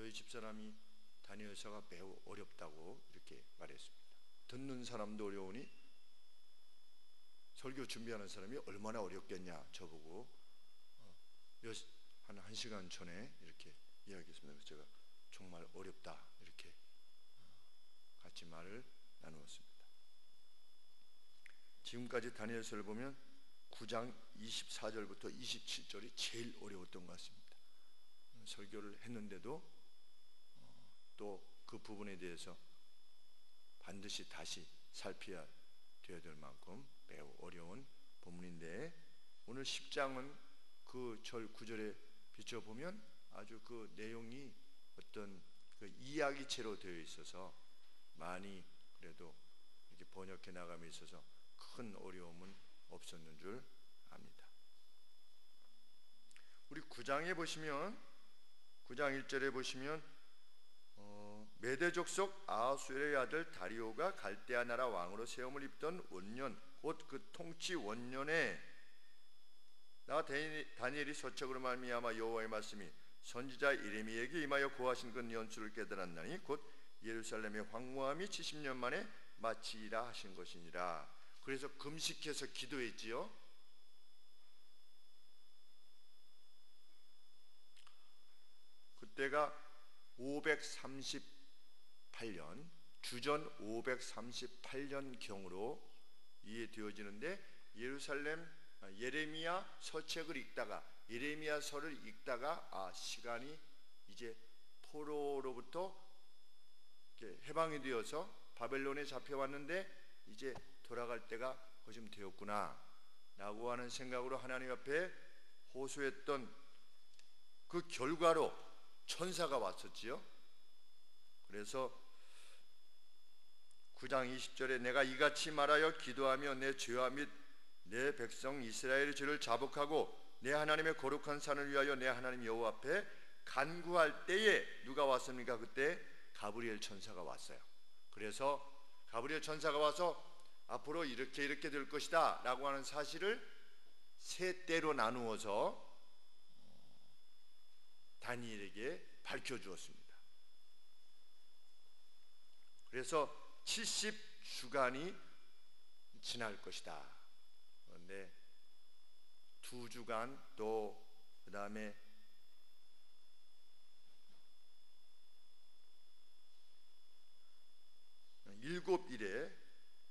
저희 집사람이 다니엘서가 매우 어렵다고 이렇게 말했습니다. 듣는 사람도 어려우니 설교 준비하는 사람이 얼마나 어렵겠냐 저보고 한 1시간 전에 이렇게 이야기했습니다. 그래서 제가 정말 어렵다 이렇게 같이 말을 나누었습니다. 지금까지 다니엘서를 보면 9장 24절부터 27절이 제일 어려웠던 것 같습니다. 설교를 했는데도 또 그 부분에 대해서 반드시 다시 살펴야 되어야 될 만큼 매우 어려운 본문인데, 오늘 10장은 그 절 9절에 비춰보면 아주 그 내용이 어떤 그 이야기체로 되어 있어서 많이 그래도 이렇게 번역해 나감에 있어서 큰 어려움은 없었는 줄 압니다. 우리 9장에 보시면 9장 1절에 보시면 메대 족속 아하수엘의 아들 다리오가 갈대아 나라 왕으로 세움을 입던 원년, 곧 그 통치 원년에 나 다니엘이 서책으로 말미암아 여호와의 말씀이 선지자 예레미야에게 임하여 고하신 그 연수를 깨달았나니 곧 예루살렘의 황무함이 70년 만에 마치리라 하신 것이니라. 그래서 금식해서 기도했지요. 그때가 538년, 주전 538년 경으로 이해되어지는데, 예루살렘 예레미야 서책을 읽다가 예레미야서를 읽다가 시간이 이제 포로로부터 해방이 되어서 바벨론에 잡혀왔는데 이제 돌아갈 때가 거좀 되었구나 라고 하는 생각으로 하나님 앞에 호소했던 그 결과로 천사가 왔었지요. 그래서 9장 20절에 내가 이같이 말하여 기도하며 내 죄와 및 내 백성 이스라엘의 죄를 자복하고 내 하나님의 거룩한 산을 위하여 내 하나님 여호와 앞에 간구할 때에 누가 왔습니까? 그때 가브리엘 천사가 왔어요. 그래서 가브리엘 천사가 와서 앞으로 이렇게 될 것이다 라고 하는 사실을 세 때로 나누어서 다니엘에게 밝혀주었습니다. 그래서 70주간이 지날 것이다. 그런데 2주간 또 그 다음에 일곱 일에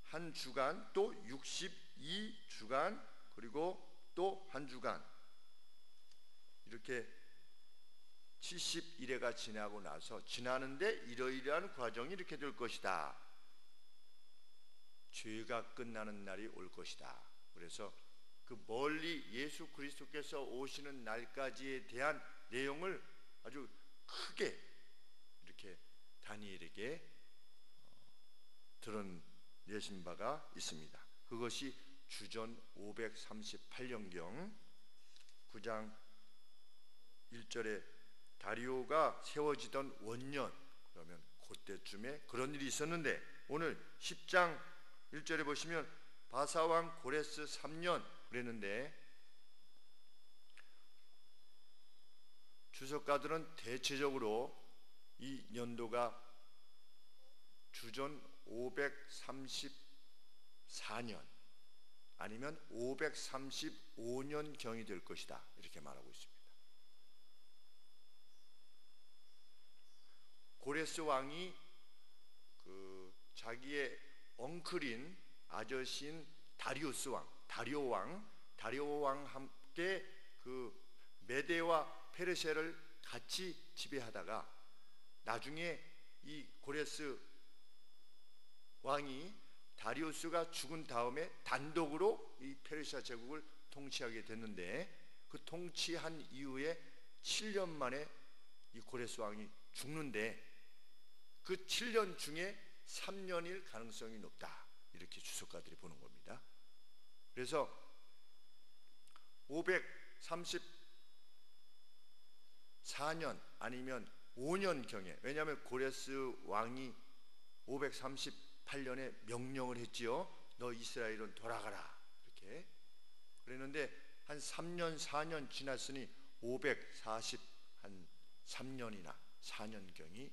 한 주간, 또 62주간, 그리고 또 한 주간, 이렇게 71회가 지나고 나서 지나는데 이러이러한 과정이 이렇게 될 것이다. 죄가 끝나는 날이 올 것이다. 그래서 그 멀리 예수 그리스도께서 오시는 날까지에 대한 내용을 아주 크게 이렇게 다니엘에게 드러내신 바가 있습니다. 그것이 주전 538년경 9장 1절에 다리오가 세워지던 원년, 그러면 그때쯤에 그런 일이 있었는데, 오늘 10장 1절에 보시면 바사왕 고레스 3년 그랬는데, 주석가들은 대체적으로 이 연도가 주전 534년 아니면 535년경이 될 것이다 이렇게 말하고 있습니다. 고레스 왕이 그 자기의 엉클인 아저씨인 다리오 왕 함께 그 메대와 페르시아를 같이 지배하다가 나중에 이 고레스 왕이 다리우스가 죽은 다음에 단독으로 이 페르시아 제국을 통치하게 됐는데, 그 통치한 이후에 7년 만에 이 고레스 왕이 죽는데 그 7년 중에 3년일 가능성이 높다 이렇게 주석가들이 보는 겁니다. 그래서 534년 아니면 5년경에, 왜냐하면 고레스 왕이 538년에 명령을 했지요. 너 이스라엘은 돌아가라 이렇게 그랬는데 한 3년 4년 지났으니 543년이나 4년경이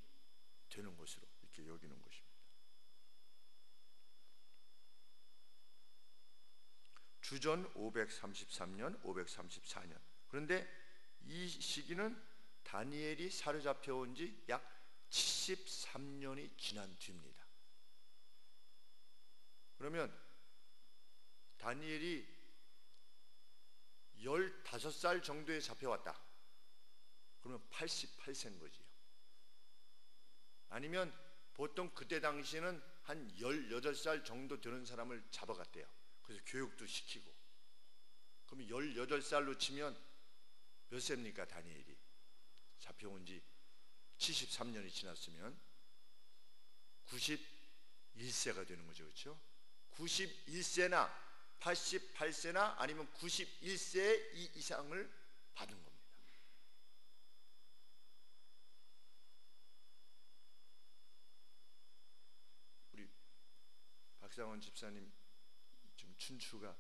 되는 것으로 이렇게 여기는 것입니다. 주전 533년, 534년. 그런데 이 시기는 다니엘이 사로잡혀 온 지 약 73년이 지난 뒤입니다. 그러면 다니엘이 15살 정도에 잡혀왔다. 그러면 88세인 거지요. 아니면 보통 그때 당시에는 한 18살 정도 되는 사람을 잡아갔대요. 그래서 교육도 시키고. 그러면 18살로 치면 몇 세입니까? 다니엘이 잡혀온 지 73년이 지났으면 91세가 되는 거죠. 그렇죠? 91세나 88세나 아니면 91세 이상을 받은 겁니다. 우리 박상원 집사님 지금 춘추가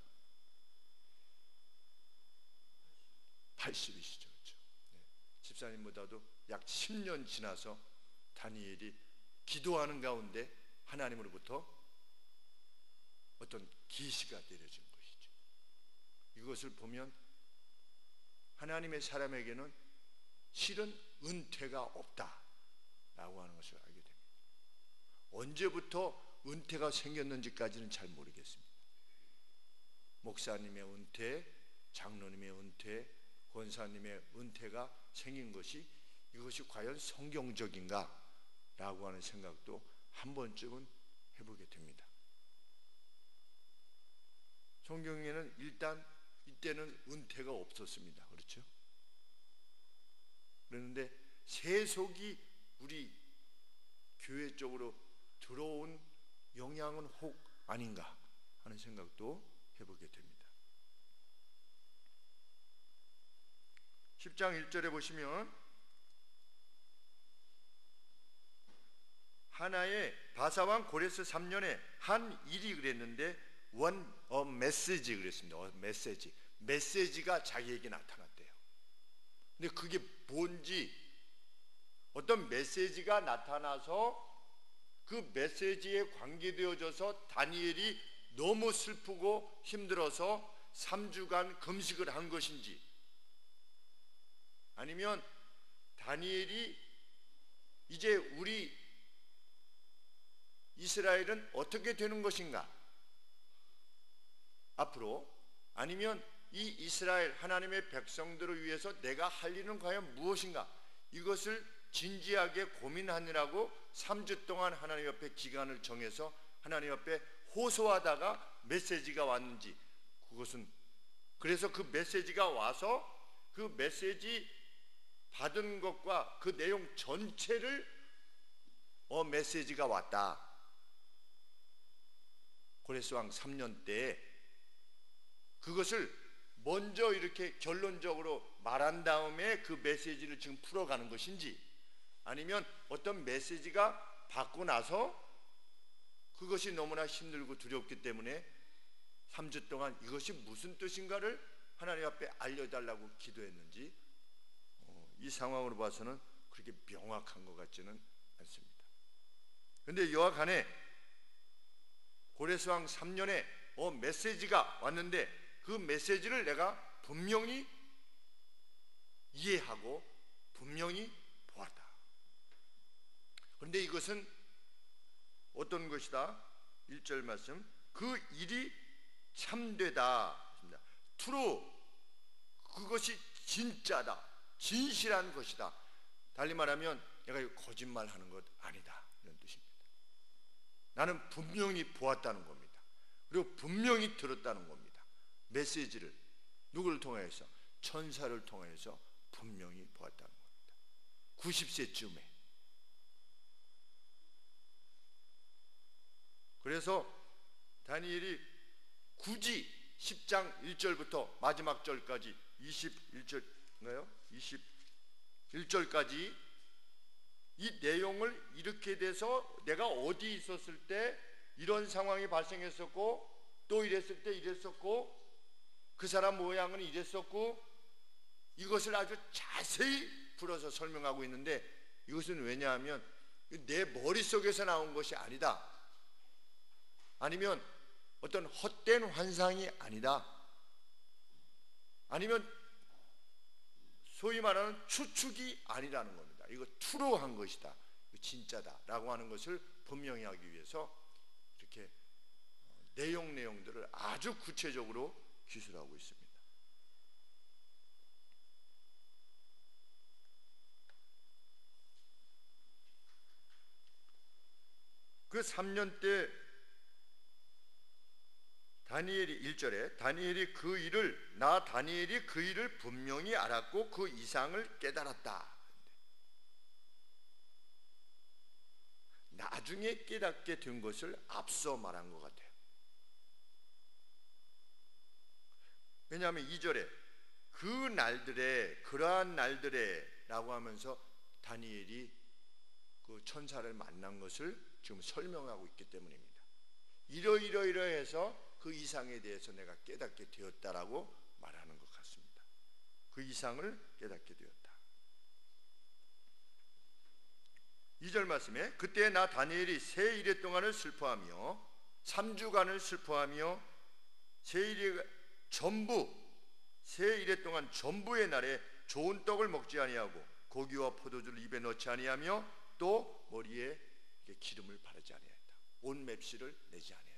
80이시죠. 그렇죠? 네. 집사님보다도 약 10년 지나서 다니엘이 기도하는 가운데 하나님으로부터 어떤 계시가 내려진 것이죠. 이것을 보면 하나님의 사람에게는 실은 은퇴가 없다라고 하는 것을 알게 됩니다. 언제부터 은퇴가 생겼는지까지는 잘 모르겠습니다. 목사님의 은퇴, 장로님의 은퇴, 권사님의 은퇴가 생긴 것이 이것이 과연 성경적인가? 라고 하는 생각도 한 번쯤은 해보게 됩니다. 성경에는 일단 이때는 은퇴가 없었습니다. 그렇죠? 그런데 세속이 우리 교회 쪽으로 들어온 영향은 혹 아닌가 하는 생각도 해보게 됩니다. 10장 1절에 보시면 하나의 바사왕 고레스 3년에 한 일이 그랬는데 메시지 그랬습니다. 메시지가 자기에게 나타났대요. 근데 그게 뭔지, 어떤 메시지가 나타나서 그 메시지에 관계되어져서 다니엘이 너무 슬프고 힘들어서 3주간 금식을 한 것인지, 아니면 다니엘이 이제 우리 이스라엘은 어떻게 되는 것인가 앞으로, 아니면 이 이스라엘 하나님의 백성들을 위해서 내가 할 일은 과연 무엇인가, 이것을 진지하게 고민하느라고 3주 동안 하나님 앞에 기간을 정해서 하나님 앞에 호소하다가 메시지가 왔는지, 그것은 그래서 그 메시지가 와서 그 메시지 받은 것과 그 내용 전체를 메시지가 왔다. 고레스왕 3년 때에 그것을 먼저 이렇게 결론적으로 말한 다음에 그 메시지를 지금 풀어가는 것인지, 아니면 어떤 메시지가 받고 나서 그것이 너무나 힘들고 두렵기 때문에 3주 동안 이것이 무슨 뜻인가를 하나님 앞에 알려달라고 기도했는지, 이 상황으로 봐서는 그렇게 명확한 것 같지는 않습니다. 그런데 여하간에 고레스왕 3년에 메시지가 왔는데 그 메시지를 내가 분명히 이해하고 분명히 보았다. 그런데 이것은 어떤 것이다? 1절 말씀, 그 일이 참되다. true, 그것이 진짜다, 진실한 것이다. 달리 말하면 내가 이거 거짓말하는 것 아니다, 이런 뜻입니다. 나는 분명히 보았다는 겁니다. 그리고 분명히 들었다는 겁니다. 메시지를 누구를 통해서? 천사를 통해서 분명히 보았다는 겁니다. 90세쯤에. 그래서 다니엘이 굳이 10장 1절부터 마지막 절까지 21절인가요? 21절까지 이 내용을 이렇게 돼서 내가 어디 있었을 때 이런 상황이 발생했었고, 또 이랬을 때 이랬었고, 그 사람 모양은 이랬었고, 이것을 아주 자세히 풀어서 설명하고 있는데 이것은 왜냐하면 내 머릿속에서 나온 것이 아니다, 아니면 어떤 헛된 환상이 아니다, 아니면 소위 말하는 추측이 아니라는 겁니다. 이거 트루한 것이다, 이거 진짜다 라고 하는 것을 분명히 하기 위해서 이렇게 내용들을 아주 구체적으로 기술하고 있습니다. 그 3년 때 다니엘이 1절에 다니엘이 그 일을 분명히 알았고 그 이상을 깨달았다. 나중에 깨닫게 된 것을 앞서 말한 것 같아요. 왜냐하면 2절에 그러한 날들에 라고 하면서 다니엘이 그 천사를 만난 것을 지금 설명하고 있기 때문입니다. 이러이러해서 그 이상에 대해서 내가 깨닫게 되었다라고 말하는 것 같습니다. 그 이상을 깨닫게 되었다. 2절 말씀에 그때 나 다니엘이 세 이레 동안을 슬퍼하며 3주간을 슬퍼하며 세 이레 동안 전부의 날에 좋은 떡을 먹지 아니하고 고기와 포도주를 입에 넣지 아니하며 또 머리에 기름을 바르지 아니하였다. 온 맵시를 내지 아니하였다.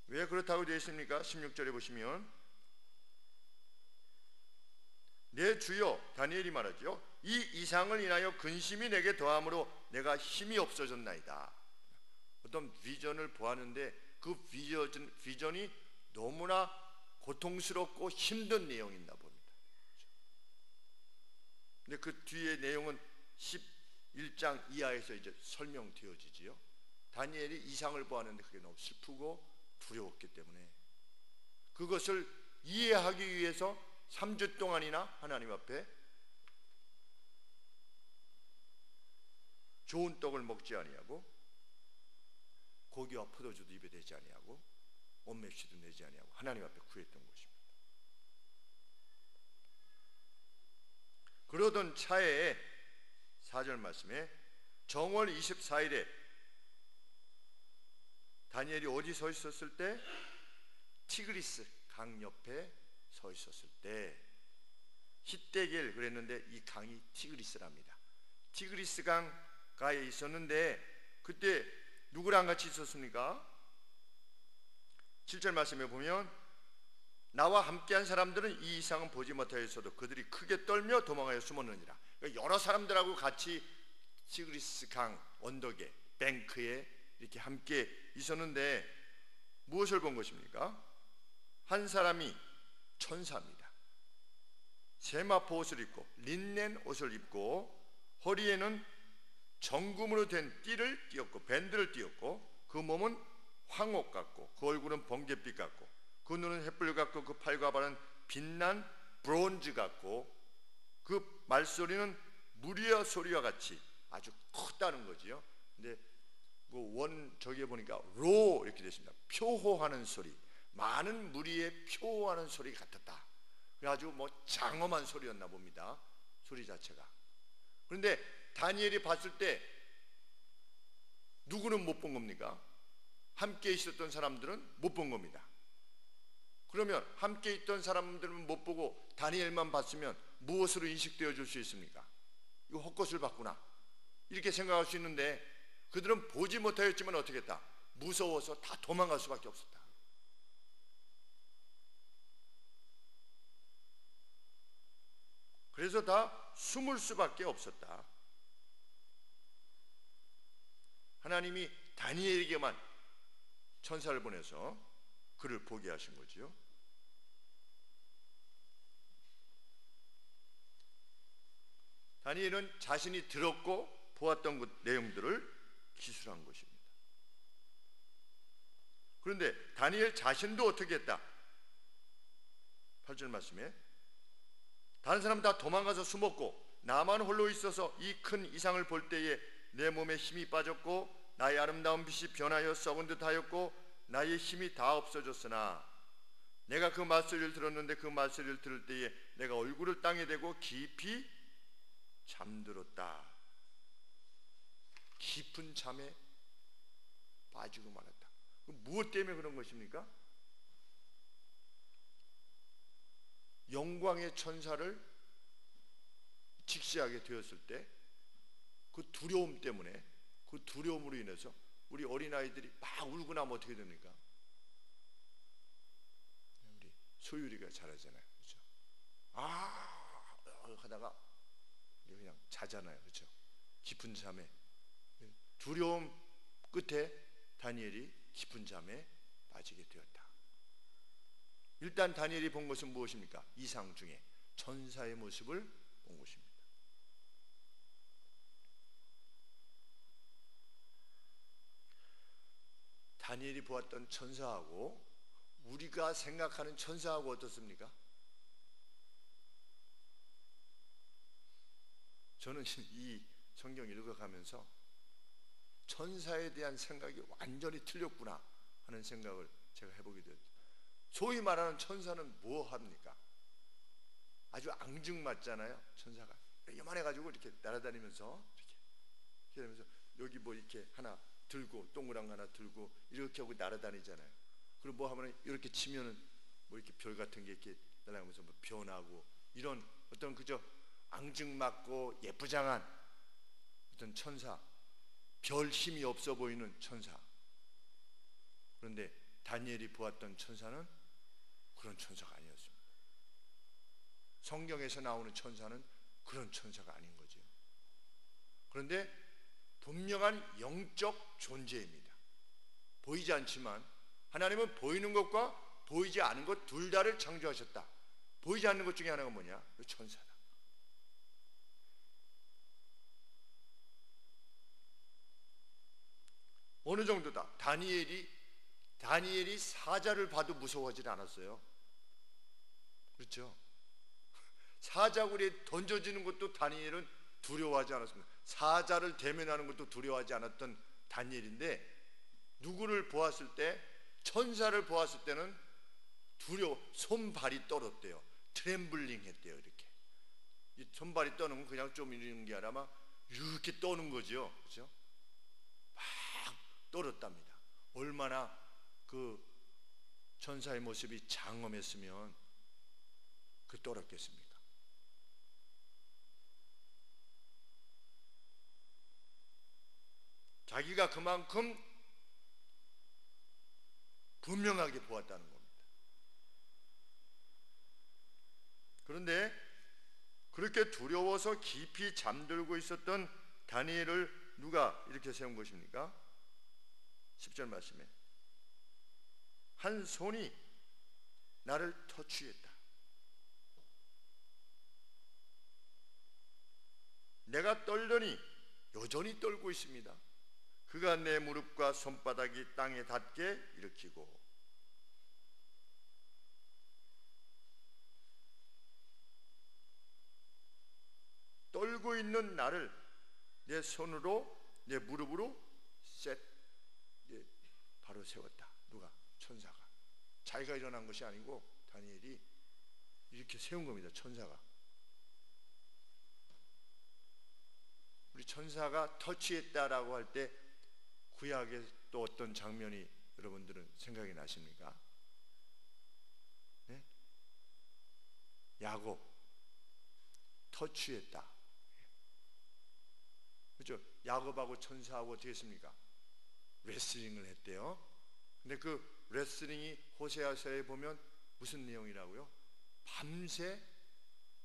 왜 그렇다고 되어 있습니까? 16절에 보시면 내 주여, 다니엘이 말하죠. 이 이상을 인하여 근심이 내게 더함으로 내가 힘이 없어졌나이다. 어떤 비전을 보았는데 그 비전이 너무나 고통스럽고 힘든 내용이나 봅니다. 근데 그 뒤에 내용은 11장 이하에서 이제 설명되어지지요. 다니엘이 이상을 보았는데 그게 너무 슬프고 두려웠기 때문에 그것을 이해하기 위해서 3주 동안이나 하나님 앞에 좋은 떡을 먹지 아니하고 고기와 포도주도 입에 대지 아니하고 온맵시도 내지 아니하고 하나님 앞에 구했던 것입니다. 그러던 차에 4절 말씀에 정월 24일에 다니엘이 어디 서 있었을 때? 티그리스 강 옆에 서 있었을 때 히데겔 그랬는데 이 강이 티그리스랍니다. 티그리스 강가에 있었는데 그때 누구랑 같이 있었습니까? 7절 말씀에 보면 나와 함께한 사람들은 이 이상은 보지 못하였어도 그들이 크게 떨며 도망하여 숨었느니라. 그러니까 여러 사람들하고 같이 티그리스 강 언덕에 뱅크에 이렇게 함께 있었는데 무엇을 본 것입니까? 한 사람이 천사입니다. 세마포 옷을 입고 린넨 옷을 입고 허리에는 정금으로 된 띠를 띄었고 밴드를 띄었고 그 몸은 황옥 같고 그 얼굴은 번갯빛 같고 그 눈은 햇불 같고 그 팔과 발은 빛난 브론즈 같고 그 말소리는 무리의 소리와 같이 아주 크다는 거지요. 근데 그 저기에 보니까 로 이렇게 되십니다. 표호하는 소리, 많은 무리의 표호하는 소리 같았다. 그래가지고 뭐 장엄한 소리였나 봅니다. 소리 자체가. 그런데 다니엘이 봤을 때 누구는 못 본 겁니까? 함께 있었던 사람들은 못 본 겁니다. 그러면 함께 있던 사람들은 못 보고 다니엘만 봤으면 무엇으로 인식되어 줄 수 있습니까? 이거 헛것을 봤구나 이렇게 생각할 수 있는데 그들은 보지 못하였지만 어떻게 했다? 무서워서 다 도망갈 수밖에 없었다. 그래서 다 숨을 수밖에 없었다. 하나님이 다니엘에게만 천사를 보내서 그를 보게 하신 거지요. 다니엘은 자신이 들었고 보았던 그 내용들을 기술한 것입니다. 그런데 다니엘 자신도 어떻게 했다? 8절 말씀에 다른 사람 다 도망가서 숨었고 나만 홀로 있어서 이 큰 이상을 볼 때에 내 몸에 힘이 빠졌고 나의 아름다운 빛이 변하여 썩은 듯 하였고 나의 힘이 다 없어졌으나 내가 그 말소리를 들었는데 그 말소리를 들을 때에 내가 얼굴을 땅에 대고 깊이 잠들었다. 깊은 잠에 빠지고 말았다. 무엇 때문에 그런 것입니까? 영광의 천사를 직시하게 되었을 때 그 두려움 때문에, 그 두려움으로 인해서 우리 어린아이들이 막 울고 나면 어떻게 됩니까? 우리 소율이가 잘하잖아요. 그렇죠? 하다가 그냥 자잖아요. 그렇죠? 깊은 잠에, 두려움 끝에 다니엘이 깊은 잠에 빠지게 되었다. 일단 다니엘이 본 것은 무엇입니까? 이상 중에 천사의 모습을 본 것입니다. 다니엘이 보았던 천사하고 우리가 생각하는 천사하고 어떻습니까? 저는 이 성경 읽어가면서 천사에 대한 생각이 완전히 틀렸구나 하는 생각을 제가 해보게 되었죠. 소위 말하는 천사는 뭐 합니까? 아주 앙증맞잖아요. 천사가 요만해가지고 이렇게 날아다니면서 이렇게 하면서 여기 뭐 이렇게 하나 들고 동그란 거 하나 들고 이렇게 하고 날아다니잖아요. 그리고 뭐 하면 이렇게 치면은 뭐 이렇게 별 같은 게 이렇게 날아가면서 뭐 변하고 이런 어떤 그저 앙증맞고 예쁘장한 어떤 천사, 별 힘이 없어 보이는 천사. 그런데 다니엘이 보았던 천사는 그런 천사가 아니었습니다. 성경에서 나오는 천사는 그런 천사가 아닌 거죠. 그런데 분명한 영적 존재입니다. 보이지 않지만 하나님은 보이는 것과 보이지 않은 것 둘 다를 창조하셨다. 보이지 않는 것 중에 하나가 뭐냐? 천사다. 어느 정도다. 다니엘이 사자를 봐도 무서워하지 않았어요. 그렇죠? 사자굴에 던져지는 것도 다니엘은 두려워하지 않았습니다. 사자를 대면하는 것도 두려워하지 않았던 다니엘인데, 누구를 보았을 때, 천사를 보았을 때는 손발이 떨었대요. 트렘블링 했대요. 이렇게 이 손발이 떠는 건 그냥 좀 이러는 게 아니라 막 이렇게 떠는 거죠. 그렇죠? 막 떨었답니다. 얼마나 그 천사의 모습이 장엄했으면 그 떨었겠습니까? 자기가 그만큼 분명하게 보았다는 겁니다. 그런데 그렇게 두려워서 깊이 잠들고 있었던 다니엘을 누가 이렇게 세운 것입니까? 10절 말씀에 한 손이 나를 터치했다. 내가 떨더니 여전히 떨고 있습니다. 그가 내 무릎과 손바닥이 땅에 닿게 일으키고, 떨고 있는 나를 내 손으로 내 무릎으로 바로 세웠다. 누가? 천사가. 자기가 일어난 것이 아니고 다니엘이 이렇게 세운 겁니다. 천사가. 우리 천사가 터치했다라고 할 때 구약의 또 어떤 장면이 여러분들은 생각이 나십니까? 네? 야곱 터치했다. 그렇죠? 야곱하고 천사하고 어떻게 했습니까? 레슬링을 했대요. 근데 그 레슬링이 호세아서에 보면 무슨 내용이라고요? 밤새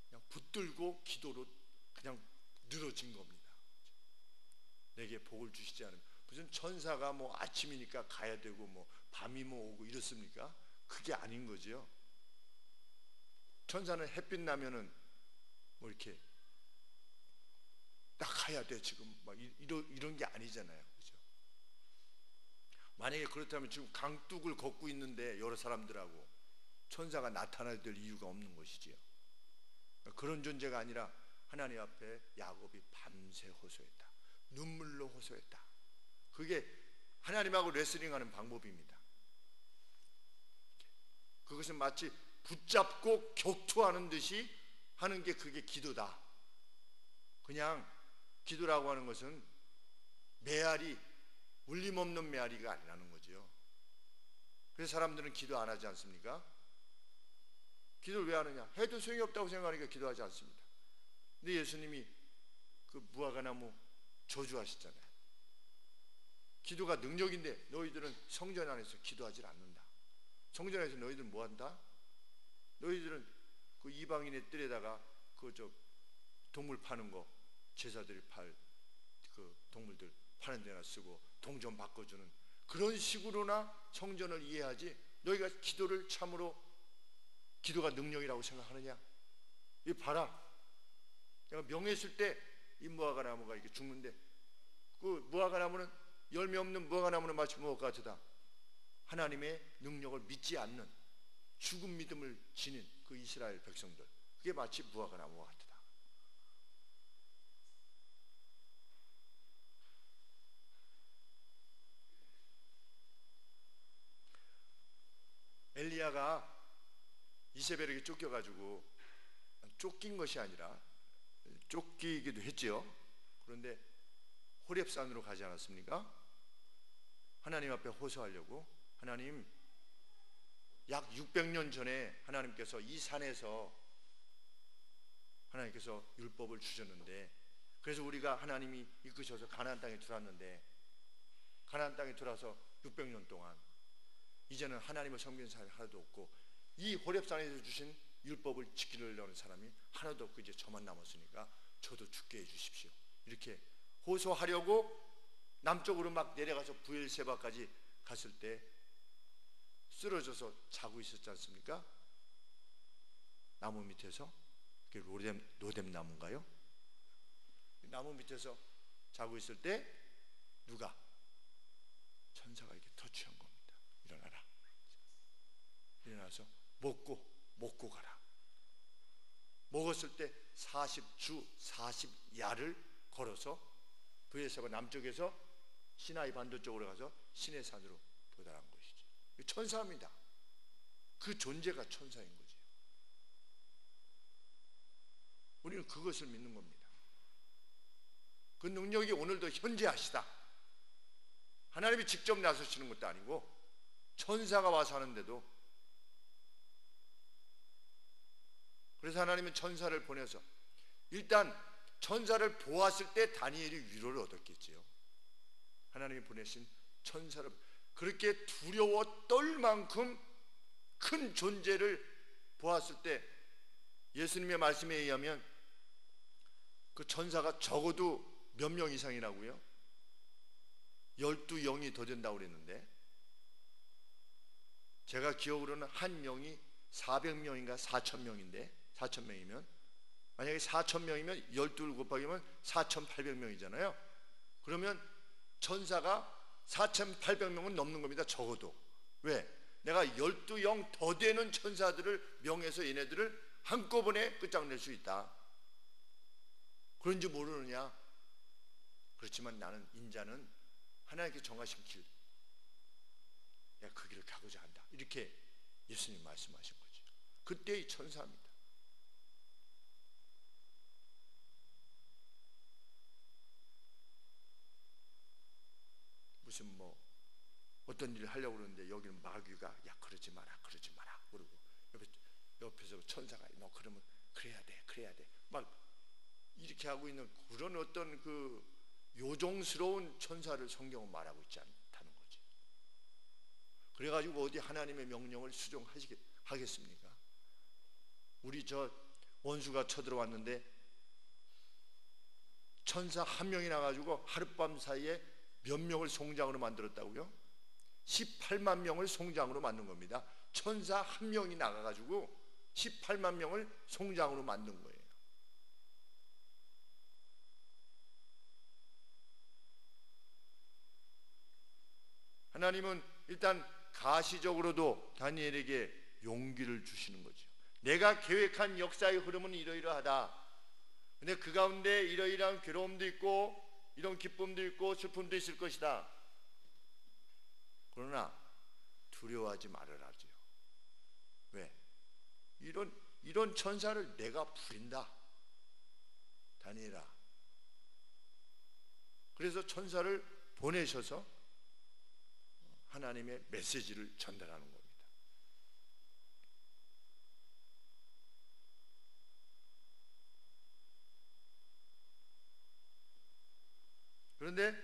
그냥 붙들고 기도로 그냥 늘어진 겁니다. 내게 복을 주시지 않으면. 무슨 천사가 뭐 아침이니까 가야 되고 뭐 밤이 뭐 오고 이렇습니까? 그게 아닌 거죠. 천사는 햇빛 나면은 뭐 이렇게 딱 가야 돼 지금 막 이런 게 아니잖아요. 그죠? 만약에 그렇다면 지금 강둑을 걷고 있는데 여러 사람들하고 천사가 나타나야 될 이유가 없는 것이지요. 그런 존재가 아니라 하나님 앞에 야곱이 밤새 호소했다. 눈물로 호소했다. 그게 하나님하고 레슬링하는 방법입니다. 그것은 마치 붙잡고 격투하는 듯이 하는 게 그게 기도다. 그냥 기도라고 하는 것은 메아리, 울림없는 메아리가 아니라는 거죠. 그래서 사람들은 기도 안 하지 않습니까? 기도를 왜 하느냐? 해도 소용이 없다고 생각하니까 기도하지 않습니다. 근데 예수님이 그 무화과나무 저주하셨잖아요. 기도가 능력인데 너희들은 성전 안에서 기도하지 않는다. 성전 안에서 너희들은 뭐 한다? 너희들은 그 이방인의 뜰에다가 그 동물 파는 거, 제사들이 팔 그 동물들 파는 데나 쓰고 동전 바꿔주는 그런 식으로나 성전을 이해하지, 너희가 기도를 참으로 기도가 능력이라고 생각하느냐? 이 봐라, 내가 명했을 때 이 무화과 나무가 이렇게 죽는데, 그 무화과 나무는, 열매 없는 무화과 나무는 마치 무엇과 같으다? 하나님의 능력을 믿지 않는 죽은 믿음을 지닌 그 이스라엘 백성들, 그게 마치 무화과 나무와 같다. 엘리야가 이세벨에게 쫓겨가지고, 쫓긴 것이 아니라 쫓기기도 했지요. 그런데 호렙산으로 가지 않았습니까? 하나님 앞에 호소하려고. 하나님, 약 600년 전에 하나님께서 이 산에서 하나님께서 율법을 주셨는데, 그래서 우리가 하나님이 이끄셔서 가나안 땅에 들어왔는데, 가나안 땅에 들어와서 600년 동안 이제는 하나님을 섬기는 사람이 하나도 없고, 이 호렙산에서 주신 율법을 지키려는 사람이 하나도 없고 이제 저만 남았으니까 저도 죽게 해주십시오. 이렇게 호소하려고 남쪽으로 막 내려가서 부엘세바까지 갔을 때 쓰러져서 자고 있었지 않습니까? 나무 밑에서. 그게 로뎀 나무인가요? 나무 밑에서 자고 있을 때 누가? 천사가 이렇게 터치한 겁니다. 일어나라. 일어나서 먹고 가라. 먹었을 때 40주 40야를 걸어서 부엘세바 남쪽에서 시나이 반도 쪽으로 가서 시내산으로 도달한 것이죠. 천사입니다. 그 존재가 천사인 거죠. 우리는 그것을 믿는 겁니다. 그 능력이 오늘도 현재하시다. 하나님이 직접 나서시는 것도 아니고 천사가 와서 하는데도, 그래서 하나님은 천사를 보내서, 일단 천사를 보았을 때 다니엘이 위로를 얻었겠지요. 하나님이 보내신 천사를, 그렇게 두려워 떨 만큼 큰 존재를 보았을 때, 예수님의 말씀에 의하면 그 천사가 적어도 몇 명 이상이라고요? 12영이 더 된다고 그랬는데, 제가 기억으로는 한 명이 400명인가 4,000명인데, 4,000명이면 만약에 4,000명이면 12 곱하기면 4,800명이잖아요. 그러면 천사가 4,800명은 넘는 겁니다. 적어도. 왜? 내가 12영 더 되는 천사들을 명해서 얘네들을 한꺼번에 끝장낼 수 있다. 그런지 모르느냐? 그렇지만 나는, 인자는 하나님께 정하신 길, 내가 그 길을 가고자 한다. 이렇게 예수님 말씀하신 거죠. 그때의 천사입니다. 무슨 어떤 일을 하려고 그러는데 여기는 마귀가 야 그러지 마라 그러고 옆에서 천사가 너 그러면 그래야 돼 막 이렇게 하고 있는 그런 어떤 그 요정스러운 천사를 성경은 말하고 있지 않다는 거지. 그래가지고 어디 하나님의 명령을 수정하겠습니까? 우리 원수가 쳐들어왔는데 천사 한 명이 나가지고 하룻밤 사이에 몇 명을 송장으로 만들었다고요? 18만 명을 송장으로 만든 겁니다. 천사 한 명이 나가가지고 18만 명을 송장으로 만든 거예요. 하나님은 일단 가시적으로도 다니엘에게 용기를 주시는 거죠. 내가 계획한 역사의 흐름은 이러이러하다. 근데 그 가운데 이러이러한 괴로움도 있고 이런 기쁨도 있고 슬픔도 있을 것이다. 그러나 두려워하지 말아라죠. 왜? 이런 천사를 내가 부린다. 다니엘아. 그래서 천사를 보내셔서 하나님의 메시지를 전달하는 겁니다. 그런데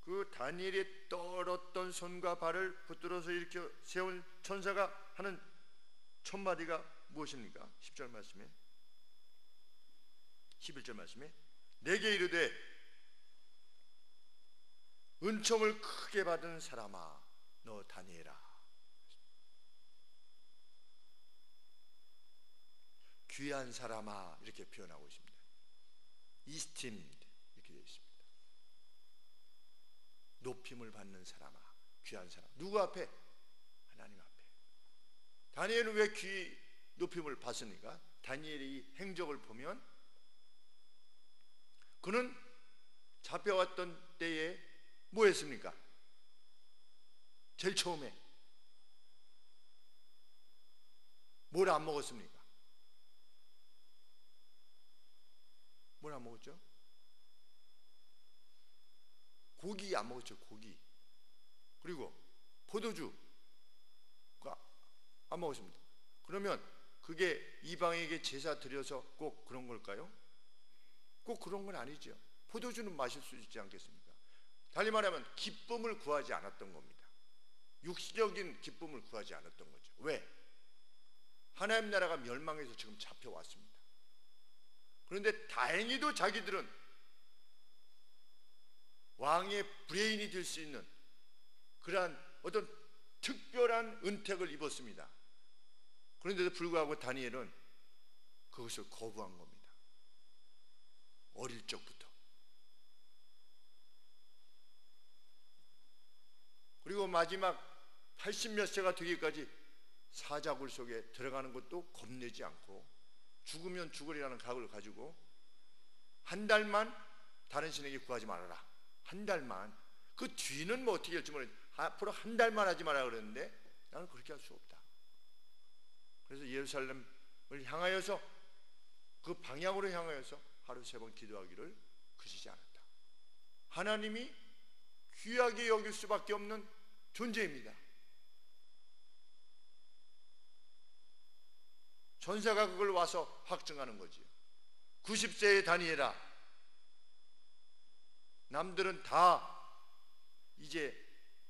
그 다니엘이 떨었던 손과 발을 붙들어서 일으켜 세운 천사가 하는 첫 마디가 무엇입니까? 10절 말씀에, 11절 말씀에, 내게 이르되 은총을 크게 받은 사람아 너 다니엘아. 귀한 사람아 이렇게 표현하고 있습니다. esteemed 이렇게 되어 있습니다. 높임을 받는 사람아, 귀한 사람. 누구 앞에? 하나님 앞에. 다니엘은 왜 높임을 받습니까? 다니엘의 행적을 보면 그는 잡혀왔던 때에 뭐 했습니까? 제일 처음에 뭘 안 먹었습니까? 뭘 안 먹었죠? 고기 안 먹었죠. 고기. 그리고 포도주 안 먹었습니다. 그러면 그게 이방에게 제사 드려서 꼭 그런 걸까요? 꼭 그런 건 아니죠. 포도주는 마실 수 있지 않겠습니까? 달리 말하면 기쁨을 구하지 않았던 겁니다. 육신적인 기쁨을 구하지 않았던 거죠. 왜? 하나님 나라가 멸망해서 지금 잡혀왔습니다. 그런데 다행히도 자기들은 왕의 브레인이 될 수 있는 그러한 어떤 특별한 은택을 입었습니다. 그런데도 불구하고 다니엘은 그것을 거부한 겁니다. 어릴 적부터. 그리고 마지막 80몇 세가 되기까지 사자굴 속에 들어가는 것도 겁내지 않고 죽으면 죽으리라는 각오를 가지고 한 달만 다른 신에게 구하지 말아라. 한 달만. 그 뒤는 뭐 어떻게 할지 모르겠는데 앞으로 한 달만 하지 마라 그랬는데 나는 그렇게 할 수 없다. 그래서 예루살렘을 향하여서 그 방향으로 향하여서 하루 3번 기도하기를 그치지 않았다. 하나님이 귀하게 여길 수밖에 없는 존재입니다. 천사가 그걸 와서 확증하는 거지요. 90세의 다니엘아, 남들은 다 이제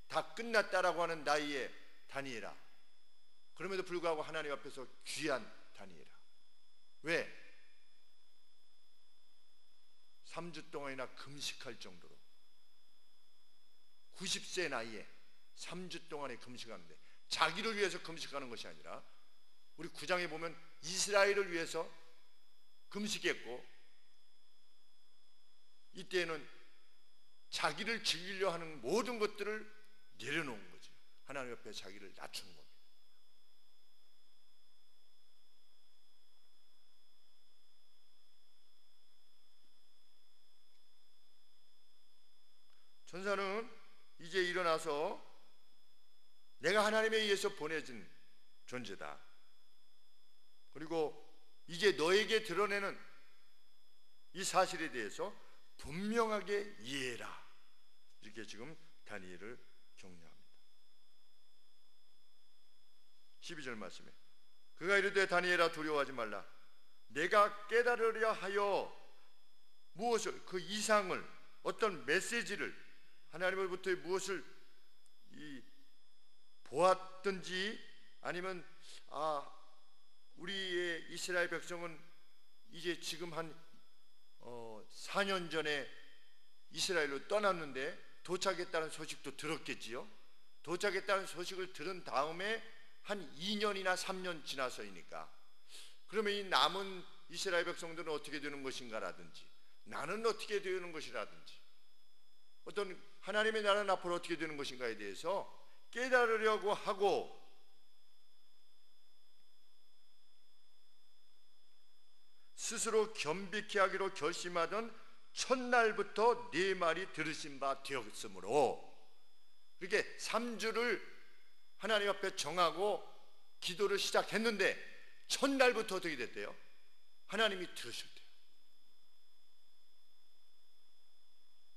다 끝났다라고 하는 나이에 다니엘아, 그럼에도 불구하고 하나님 앞에서 귀한 다니엘아. 왜? 3주 동안이나 금식할 정도로 90세 나이에 3주 동안에 금식하는데 자기를 위해서 금식하는 것이 아니라 우리 9장에 보면 이스라엘을 위해서 금식했고 이때에는 자기를 즐기려 하는 모든 것들을 내려놓은 거죠. 하나님 옆에 자기를 낮추는 겁니다. 천사는 이제 일어나서 내가 하나님에 의해서 보내진 존재다. 그리고 이제 너에게 드러내는 이 사실에 대해서 분명하게 이해해라. 이렇게 지금 다니엘을 격려합니다. 12절 말씀에 그가 이르되 다니엘아 두려워하지 말라. 내가 깨달으려 하여 무엇을, 그 이상을, 어떤 메시지를 하나님으로부터 무엇을 보았든지 아니면 우리의 이스라엘 백성은 이제 지금 한 4년 전에 이스라엘로 떠났는데 도착했다는 소식도 들었겠지요. 도착했다는 소식을 들은 다음에 한 2년이나 3년 지나서이니까 그러면 이 남은 이스라엘 백성들은 어떻게 되는 것인가 라든지 나는 어떻게 되는 것이라든지 어떤 하나님의 나라는 앞으로 어떻게 되는 것인가에 대해서 깨달으려고 하고 스스로 겸비케 하기로 결심하던 첫날부터 네 말이 들으신 바 되었으므로 그렇게 3주를 하나님 앞에 정하고 기도를 시작했는데 첫날부터 어떻게 됐대요? 하나님이 들으셨대요.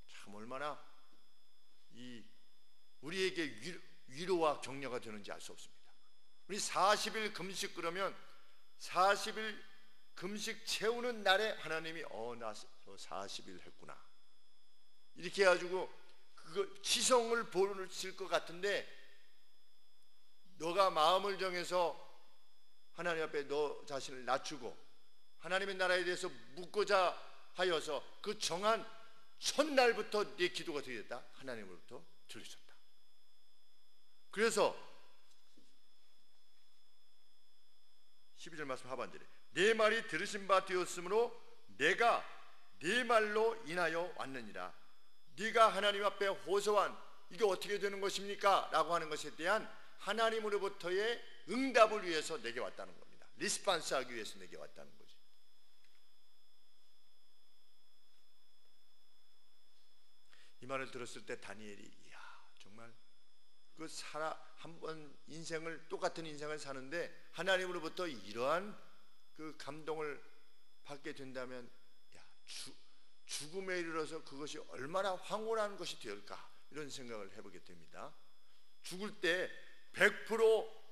참 얼마나 우리에게 위로와 격려가 되는지 알 수 없습니다. 우리 40일 금식 그러면 40일 금식 채우는 날에 하나님이 나 40일 했구나 이렇게 해가지고 그거 지성을 보실 것 같은데, 너가 마음을 정해서 하나님 앞에 너 자신을 낮추고 하나님의 나라에 대해서 묻고자 하여서 그 정한 첫날부터 네 기도가 어떻게 됐다? 하나님으로부터 들으셨다. 그래서 12절 말씀 하반절에 내 말이 들으신 바 되었으므로 내가 네 말로 인하여 왔느니라. 네가 하나님 앞에 호소한 이게 어떻게 되는 것입니까? 라고 하는 것에 대한 하나님으로부터의 응답을 위해서 내게 왔다는 겁니다. 리스판스 하기 위해서 내게 왔다는 거죠. 이 말을 들었을 때 다니엘이 정말 그 한번 인생을 똑같은 인생을 사는데 하나님으로부터 이러한 그 감동을 받게 된다면 죽음에 이르러서 그것이 얼마나 황홀한 것이 될까, 이런 생각을 해보게 됩니다. 죽을 때 100%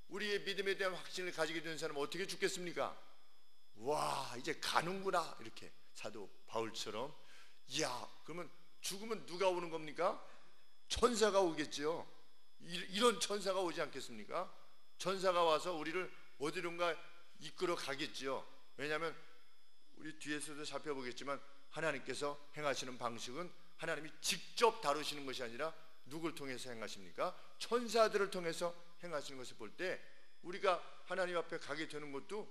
우리의 믿음에 대한 확신을 가지게 된 사람은 어떻게 죽겠습니까? 와, 이제 가는구나, 이렇게 사도 바울처럼. 그러면 죽으면 누가 오는 겁니까? 천사가 오겠죠. 이런 천사가 오지 않겠습니까? 천사가 와서 우리를 어디론가 이끌어 가겠죠. 왜냐하면 우리 뒤에서도 살펴보겠지만 하나님께서 행하시는 방식은 하나님이 직접 다루시는 것이 아니라 누굴 통해서 행하십니까? 천사들을 통해서 행하시는 것을 볼 때 우리가 하나님 앞에 가게 되는 것도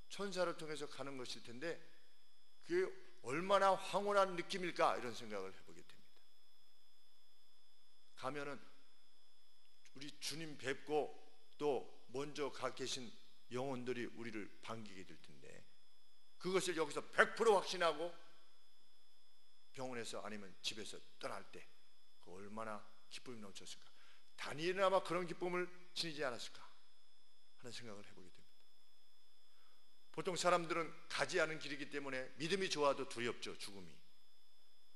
천사를 통해서 가는 것일 텐데 그게 얼마나 황홀한 느낌일까, 이런 생각을 해보게 됩니다. 가면은 우리 주님 뵙고 또 먼저 가 계신 영혼들이 우리를 반기게 될 텐데, 그것을 여기서 100% 확신하고 병원에서 아니면 집에서 떠날 때 그 얼마나 기쁨이 넘쳤을까. 다니엘은 아마 그런 기쁨을 지니지 않았을까 하는 생각을 해보게 됩니다. 보통 사람들은 가지 않은 길이기 때문에 믿음이 좋아도 두렵죠. 죽음이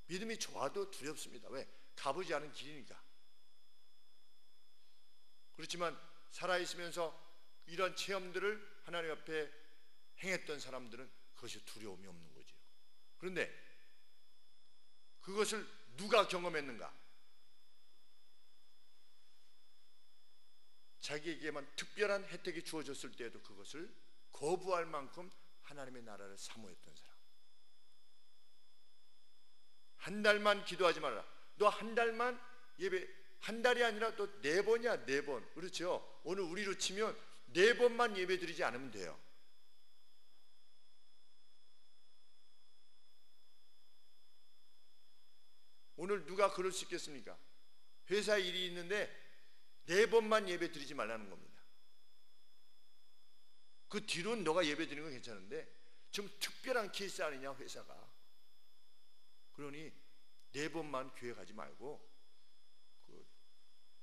믿음이 좋아도 두렵습니다. 왜? 가보지 않은 길이니까. 그렇지만 살아있으면서 이런 체험들을 하나님 앞에 행했던 사람들은 그것이 두려움이 없는 거죠. 그런데 그것을 누가 경험했는가? 자기에게만 특별한 혜택이 주어졌을 때에도 그것을 거부할 만큼 하나님의 나라를 사모했던 사람. 한 달만 기도하지 말라. 너 한 달만 예배, 한 달이 아니라 또 4번이야, 4번. 그렇죠? 오늘 우리로 치면 4번만 예배 드리지 않으면 돼요. 오늘 누가 그럴 수 있겠습니까? 회사 일이 있는데 4번만 예배 드리지 말라는 겁니다. 그 뒤로는 너가 예배 드리는 건 괜찮은데 좀 특별한 케이스 아니냐, 회사가. 그러니 4번만 교회 가지 말고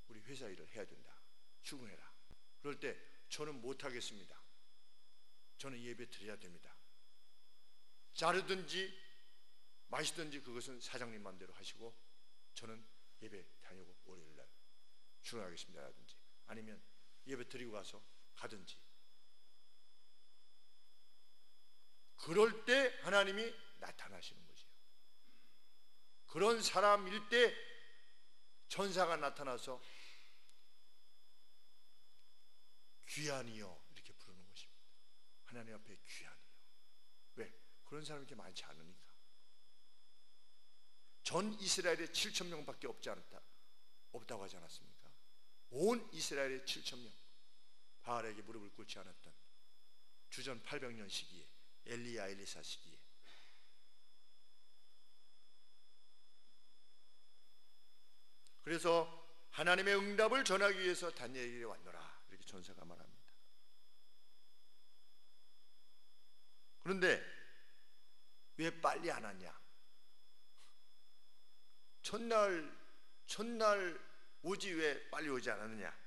우리 회사 일을 해야 된다. 출근해라. 그럴 때 저는 못하겠습니다. 저는 예배 드려야 됩니다. 자르든지 마시든지 그것은 사장님 마음대로 하시고 저는 예배 다니고 월요일날 출근하겠습니다 라든지, 아니면 예배 드리고 가서 가든지. 그럴 때 하나님이 나타나시는 거죠. 그런 사람일 때 천사가 나타나서 귀하니요 이렇게 부르는 것입니다. 하나님 앞에 귀하니요. 왜? 그런 사람이 이렇게 많지 않으니까. 전 이스라엘에 7,000명밖에 없다고 하지 않았습니까? 온 이스라엘에 7,000명 바알에게 무릎을 꿇지 않았던 주전 800년 시기에, 엘리야 엘리사 시기에. 그래서 하나님의 응답을 전하기 위해서 다니엘에게 왔노라, 이렇게 전사가 말합니다. 그런데 왜 빨리 안 왔냐? 첫날 오지 왜 빨리 오지 않았느냐?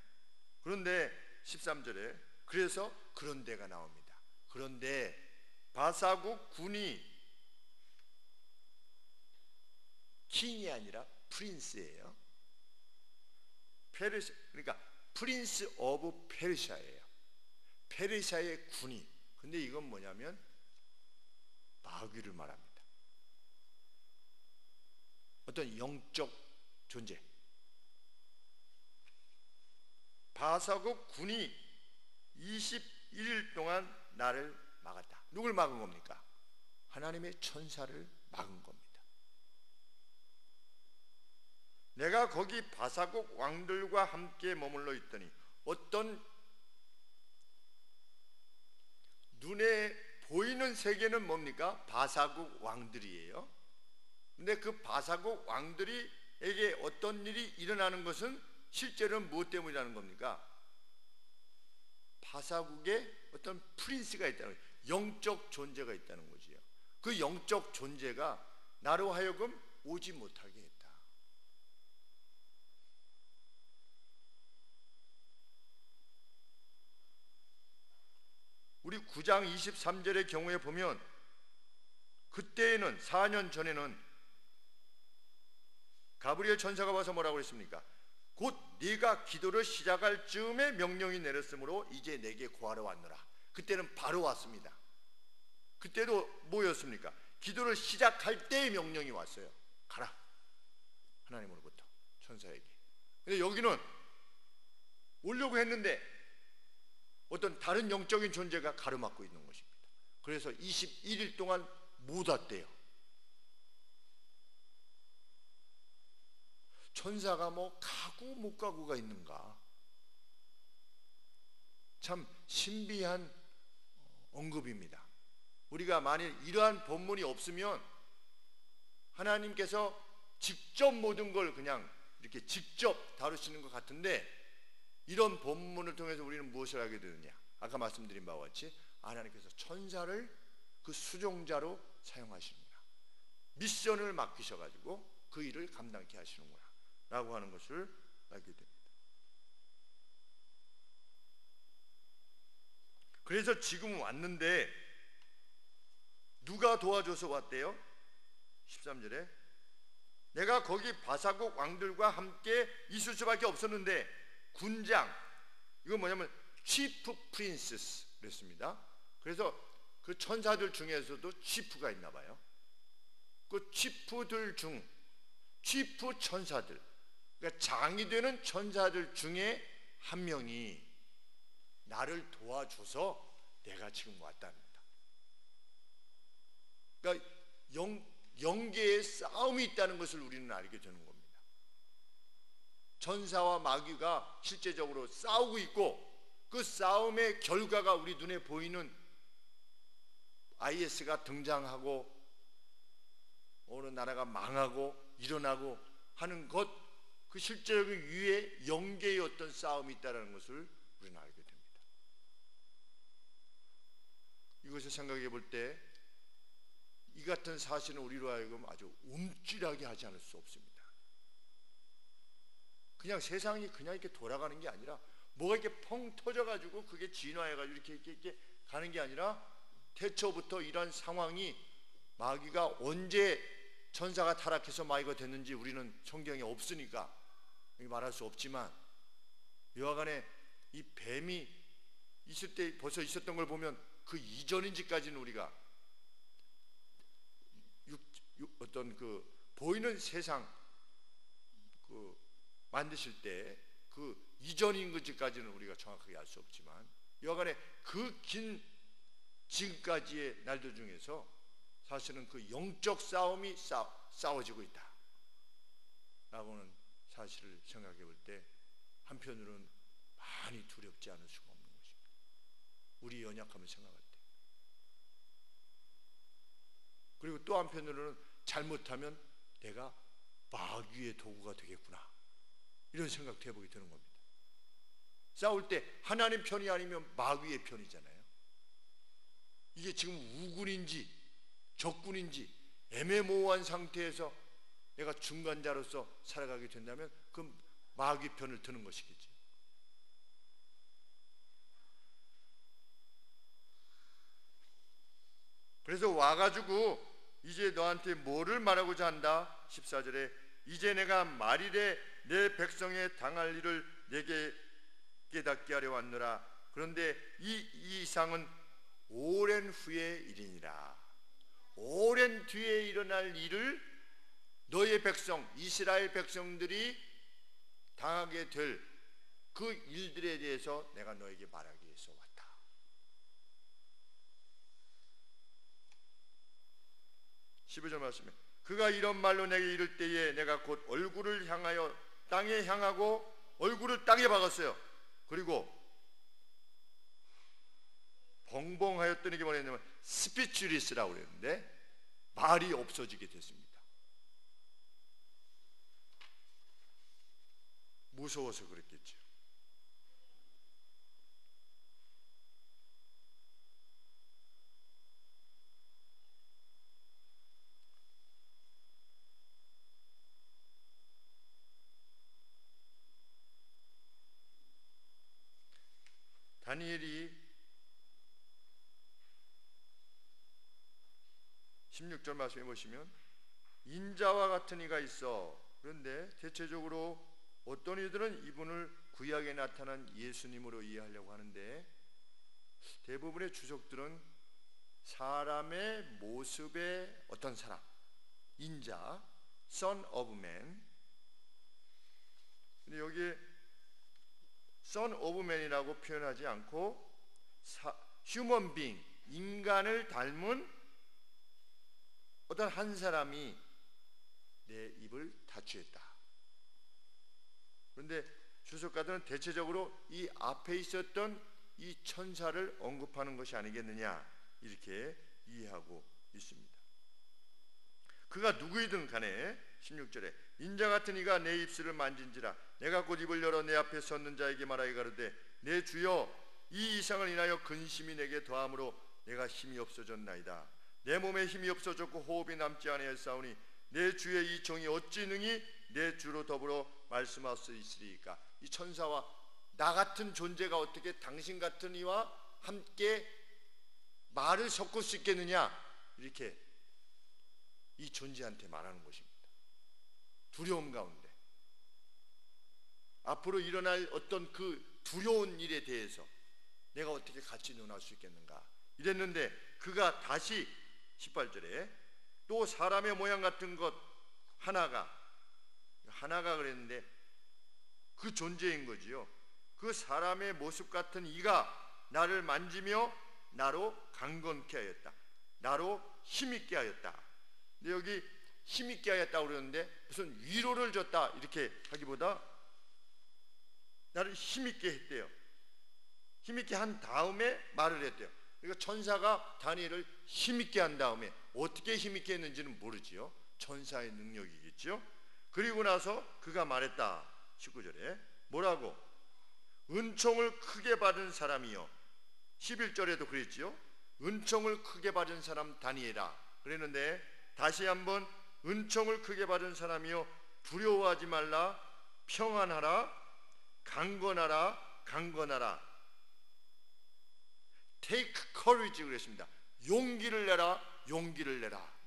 그런데 13절에 그래서 그런 데가 나옵니다. 그런데 바사국 군이 킹이 아니라 프린스예요. 페르시아, 그러니까 프린스 오브 페르시아예요. 페르시아의 군이. 근데 이건 뭐냐면 마귀를 말합니다. 어떤 영적 존재. 바사국 군이 21일 동안 나를 막았다. 누굴 막은 겁니까? 하나님의 천사를 막은 겁니다. 내가 거기 바사국 왕들과 함께 머물러 있더니 어떤 눈에 보이는 세계는 뭡니까? 바사국 왕들이에요. 근데 그 바사국 왕들이에게 어떤 일이 일어나는 것은 실제로는 무엇 때문이라는 겁니까? 바사국에 어떤 프린스가 있다는 거예요. 영적 존재가 있다는 거지요. 그 영적 존재가 나로 하여금 오지 못하게 했다. 우리 9장 23절의 경우에 보면 그때에는 4년 전에는 가브리엘 천사가 와서 뭐라고 그랬습니까? 곧 네가 기도를 시작할 즈음에 명령이 내렸으므로 이제 내게 구하러 왔노라. 그때는 바로 왔습니다. 그때도 뭐였습니까? 기도를 시작할 때의 명령이 왔어요. 가라. 하나님으로부터 천사에게. 근데 여기는 오려고 했는데 어떤 다른 영적인 존재가 가로막고 있는 것입니다. 그래서 21일 동안 못 왔대요. 천사가 뭐 가고 못 가고가 있는가? 참 신비한 언급입니다. 우리가 만일 이러한 본문이 없으면 하나님께서 직접 모든 걸 그냥 이렇게 직접 다루시는 것 같은데, 이런 본문을 통해서 우리는 무엇을 하게 되느냐? 아까 말씀드린 바와 같이 하나님께서 천사를 그 수종자로 사용하시는구나, 미션을 맡기셔가지고 그 일을 감당케 하시는구나 라고 하는 것을 알게 됩니다. 그래서 지금 왔는데 누가 도와줘서 왔대요? 13절에 내가 거기 바사국 왕들과 함께 있을 수밖에 없었는데 군장, 이건 뭐냐면 치프 프린세스 그랬습니다. 그래서 그 천사들 중에서도 치프가 있나 봐요. 그 치프들 중 치프 천사들, 그러니까 장이 되는 천사들 중에 한 명이 나를 도와줘서 내가 지금 왔답니다. 그러니까 영계에 싸움이 있다는 것을 우리는 알게 되는 겁니다. 천사와 마귀가 실제적으로 싸우고 있고, 그 싸움의 결과가 우리 눈에 보이는 IS가 등장하고 어느 나라가 망하고 일어나고 하는 것, 그 실제적인 위에 영계의 어떤 싸움이 있다는 것을 우리는 알게 됩니다. 이것을 생각해 볼 때 이 같은 사실은 우리로 하여금 아주 움찔하게 하지 않을 수 없습니다. 그냥 세상이 그냥 이렇게 돌아가는 게 아니라 뭐가 이렇게 펑 터져가지고 그게 진화해가지고 이렇게 가는 게 아니라 태초부터 이런 상황이 마귀가 언제 천사가 타락해서 마귀가 됐는지 우리는 성경에 없으니까 말할 수 없지만, 여하간에 이 뱀이 있을 때 벌써 있었던 걸 보면 그 이전인지까지는 우리가 어떤 그 보이는 세상 그 만드실 때 그 이전인 것까지는 우리가 정확하게 알 수 없지만, 여하간에 그 긴 지금까지의 날들 중에서 사실은 그 영적 싸움이 싸워지고 있다 라고는 사실을 생각해 볼 때 한편으로는 많이 두렵지 않을 수가 없는 것입니다. 우리 연약함을 생각할 때. 그리고 또 한편으로는 잘못하면 내가 마귀의 도구가 되겠구나, 이런 생각도 해보게 되는 겁니다. 싸울 때 하나님 편이 아니면 마귀의 편이잖아요. 이게 지금 우군인지 적군인지 애매모호한 상태에서 내가 중간자로서 살아가게 된다면 그 마귀 편을 드는 것이겠지. 와가지고 이제 너한테 뭐를 말하고자 한다? 14절에 이제 내가 말이래 내 백성의 당할 일을 내게 깨닫게 하려 왔노라. 그런데 이 이상은 오랜 후의 일이니라. 오랜 뒤에 일어날 일을 너의 백성 이스라엘 백성들이 당하게 될 그 일들에 대해서 내가 너에게 말하기 위해서 왔다. 15절 말씀에 그가 이런 말로 내게 이를 때에 내가 곧 얼굴을 향하여 땅에 향하고 얼굴을 땅에 박았어요. 그리고 벙벙하였더니 이게 뭐냐면 스피치리스라고 그랬는데 말이 없어지게 됐습니다. 무서워서 그랬겠죠. 다니엘이 16절 말씀해 보시면 인자와 같은 이가 있어. 그런데 대체적으로 어떤 이들은 이분을 구약에 나타난 예수님으로 이해하려고 하는데 대부분의 주석들은 사람의 모습의 어떤 사람, 인자, Son of Man. 근데 여기에 Son of Man이라고 표현하지 않고 Human Being, 인간을 닮은 어떤 한 사람이 내 입을 다취했다. 그런데 주석가들은 대체적으로 이 앞에 있었던 이 천사를 언급하는 것이 아니겠느냐 이렇게 이해하고 있습니다. 그가 누구이든 간에 16절에 인자 같은 이가 내 입술을 만진지라 내가 곧 입을 열어 내 앞에 섰는 자에게 말하기 가로되 내 주여 이 이상을 인하여 근심이 내게 더함으로 내가 힘이 없어졌나이다. 내 몸에 힘이 없어졌고 호흡이 남지 아니하였사오니 내 주의 이 종이 어찌 능히 내 주로 더불어 말씀할 수 있으리까. 이 천사와 나 같은 존재가 어떻게 당신 같은 이와 함께 말을 섞을 수 있겠느냐 이렇게 이 존재한테 말하는 것입니다. 두려움 가운데 앞으로 일어날 어떤 그 두려운 일에 대해서 내가 어떻게 같이 논할 수 있겠는가 이랬는데 그가 다시 18절에 또 사람의 모양 같은 것 하나가 그랬는데 그 존재인 거지요. 그 사람의 모습 같은 이가 나를 만지며 나로 강건케 하였다. 나로 힘있게 하였다. 근데 여기 힘있게 하였다고 그러는데 무슨 위로를 줬다 이렇게 하기보다 나를 힘있게 했대요. 힘있게 한 다음에 말을 했대요. 그러니까 천사가 다니엘을 힘있게 한 다음에 어떻게 힘있게 했는지는 모르지요. 천사의 능력이겠죠. 그리고 나서 그가 말했다. 19절에 뭐라고? 은총을 크게 받은 사람이요. 11절에도 그랬지요. 은총을 크게 받은 사람 다니엘아 그랬는데 다시 한번 은총을 크게 받은 사람이요 두려워하지 말라 평안하라 강건하라 Take courage 그랬습니다. 용기를 내라 그랬습니다.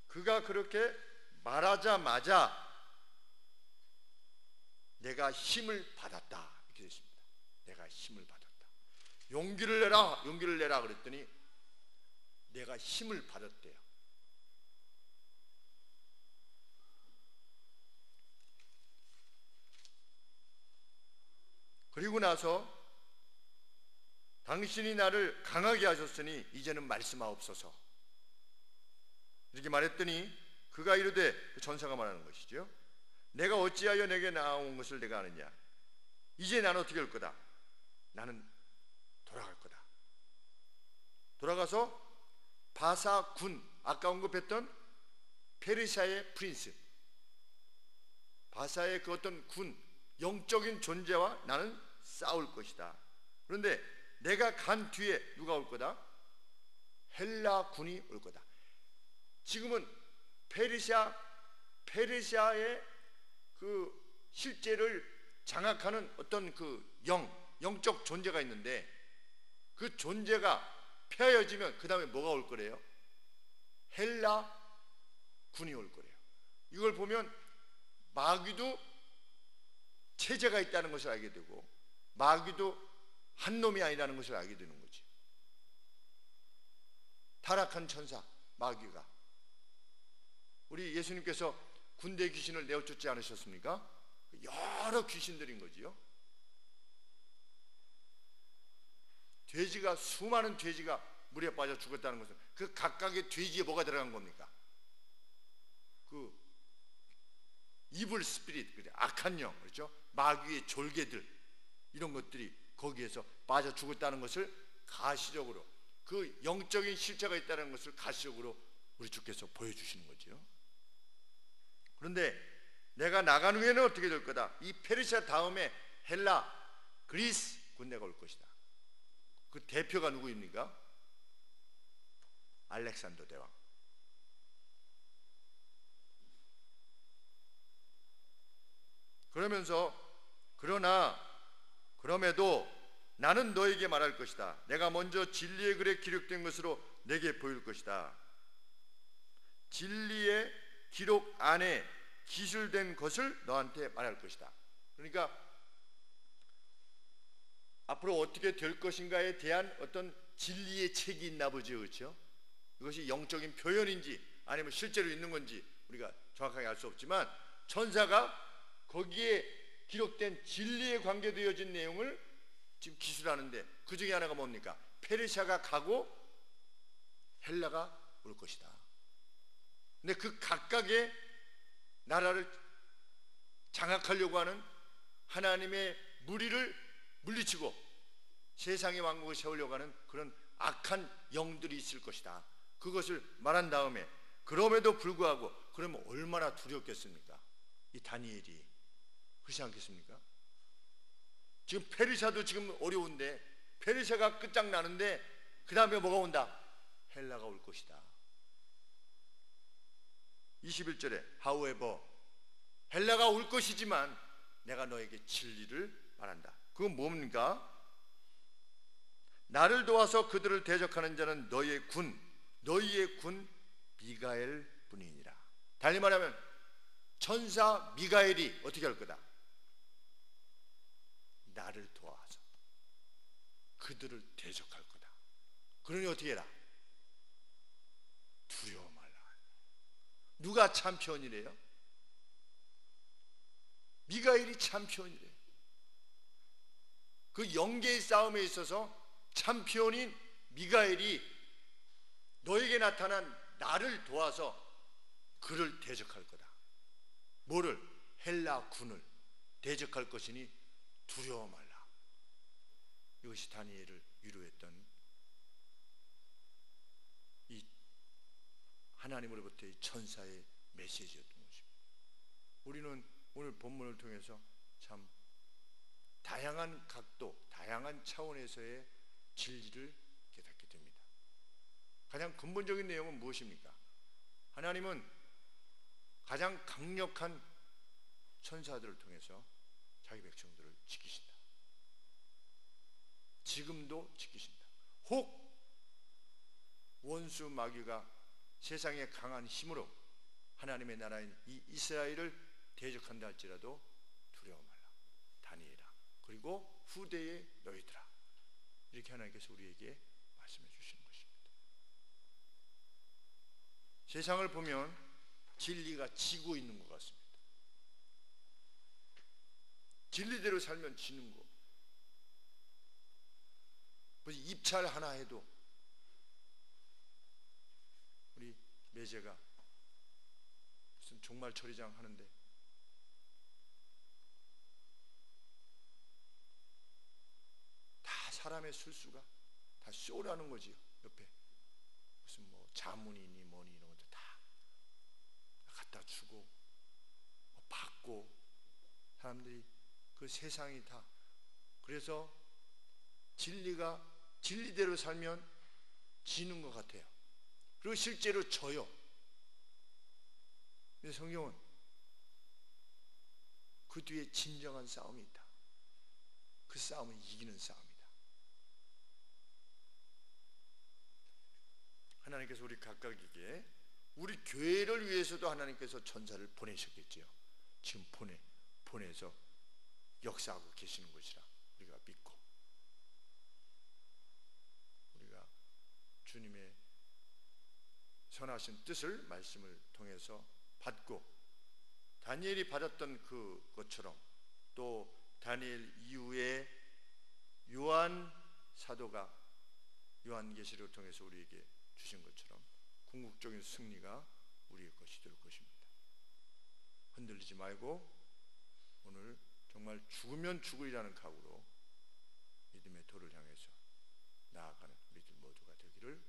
그가 그렇게 말하자마자 내가 힘을 받았다 이렇게 됐습니다. 내가 힘을 받았다. 용기를 내라 그랬더니 내가 힘을 받았대요. 그리고 나서 당신이 나를 강하게 하셨으니 이제는 말씀하옵소서 이렇게 말했더니 그가 이르되 그 전사가 말하는 것이죠. 내가 어찌하여 내게 나온 것을 내가 아느냐. 이제 나는 어떻게 할 거다. 나는 돌아갈 거다. 돌아가서 바사 군 아까 언급했던 페르시아의 프린스 바사의 그 어떤 군 영적인 존재와 나는 싸울 것이다. 그런데 내가 간 뒤에 누가 올 거다? 헬라 군이 올 거다. 지금은 페르시아의 그 실제를 장악하는 어떤 그 영적 존재가 있는데, 그 존재가 폐하여지면 그 다음에 뭐가 올 거래요? 헬라 군이 올 거래요. 이걸 보면 마귀도 체제가 있다는 것을 알게 되고, 마귀도 한 놈이 아니라는 것을 알게 되는 거지. 타락한 천사 마귀가, 우리 예수님께서 군대 귀신을 내어쫓지 않으셨습니까? 여러 귀신들인 거지요. 돼지가, 수많은 돼지가 물에 빠져 죽었다는 것은 그 각각의 돼지에 뭐가 들어간 겁니까? 그 이블 스피릿, 악한 영, 그렇죠? 마귀의 졸개들, 이런 것들이 거기에서 빠져 죽었다는 것을 가시적으로, 그 영적인 실체가 있다는 것을 가시적으로 우리 주께서 보여주시는 거죠. 그런데 내가 나간 후에는 어떻게 될 거다? 이 페르시아 다음에 헬라, 그리스 군대가 올 것이다. 그 대표가 누구입니까? 알렉산더 대왕. 그러면서 그럼에도 나는 너에게 말할 것이다. 내가 먼저 진리의 글에 기록된 것으로 내게 보일 것이다. 진리의 기록 안에 기술된 것을 너한테 말할 것이다. 그러니까 앞으로 어떻게 될 것인가에 대한 어떤 진리의 책이 있나 보죠, 그렇죠? 이것이 영적인 표현인지 아니면 실제로 있는 건지 우리가 정확하게 알 수 없지만, 천사가 거기에 기록된 진리에 관계되어진 내용을 지금 기술하는데, 그 중에 하나가 뭡니까? 페르시아가 가고 헬라가 올 것이다. 근데 그 각각의 나라를 장악하려고 하는 하나님의 무리를 물리치고 세상의 왕국을 세우려고 하는 그런 악한 영들이 있을 것이다. 그것을 말한 다음에, 그럼에도 불구하고, 그러면 얼마나 두렵겠습니까? 이 다니엘이. 그렇지 않겠습니까? 지금 페르시아도 지금 어려운데, 페르시아가 끝장나는데 그 다음에 뭐가 온다? 헬라가 올 것이다. 21절에 however, 헬라가 올 것이지만 내가 너에게 진리를 말한다. 그건 뭡니까? 나를 도와서 그들을 대적하는 자는 너희의 군 미가엘 뿐이니라. 달리 말하면 천사 미가엘이 어떻게 할 거다? 나를 도와서 그들을 대적할 거다. 그러니 어떻게 해라? 두려워 말라. 누가 챔피언이래요? 미가엘이 챔피언이래요. 그 영계의 싸움에 있어서 챔피언인 미가엘이 너에게 나타난 나를 도와서 그를 대적할 거다. 뭐를? 헬라 군을 대적할 것이니 두려워 말라. 이것이 다니엘을 위로했던 이 하나님으로부터의 천사의 메시지였던 것입니다. 우리는 오늘 본문을 통해서 참 다양한 각도, 다양한 차원에서의 진리를 깨닫게 됩니다. 가장 근본적인 내용은 무엇입니까? 하나님은 가장 강력한 천사들을 통해서 자기 백성들을 지키신다. 지금도 지키신다. 혹 원수 마귀가 세상의 강한 힘으로 하나님의 나라인 이 이스라엘을 대적한다 할지라도 두려워 말라. 다니엘아, 그리고 후대의 너희들아. 이렇게 하나님께서 우리에게 말씀해 주시는 것입니다. 세상을 보면 진리가 지고 있는 것 같습니다. 진리대로 살면 지는 거. 무슨 입찰 하나 해도 우리 매제가 무슨 종말 처리장 하는데 다 사람의 술수가 다 쇼라는 거지요. 옆에 무슨 뭐 자문이니 뭐니 이런 것들 다 갖다 주고 뭐 받고, 사람들이 그 세상이 다. 그래서 진리대로 살면 지는 것 같아요. 그리고 실제로 져요. 근데 성경은 그 뒤에 진정한 싸움이 있다. 그 싸움은 이기는 싸움이다. 하나님께서 우리 각각에게, 우리 교회를 위해서도 하나님께서 전사를 보내셨겠지요. 지금 보내서 역사하고 계시는 것이라 우리가 믿고, 우리가 주님의 선하신 뜻을 말씀을 통해서 받고, 다니엘이 받았던 그것처럼 또 다니엘 이후에 요한 사도가 요한계시를 통해서 우리에게 주신 것처럼 궁극적인 승리가 우리의 것이 될 것입니다. 흔들리지 말고 오늘 정말 죽으면 죽으리라는 각오로 믿음의 도를 향해서 나아가는 우리들 모두가 되기를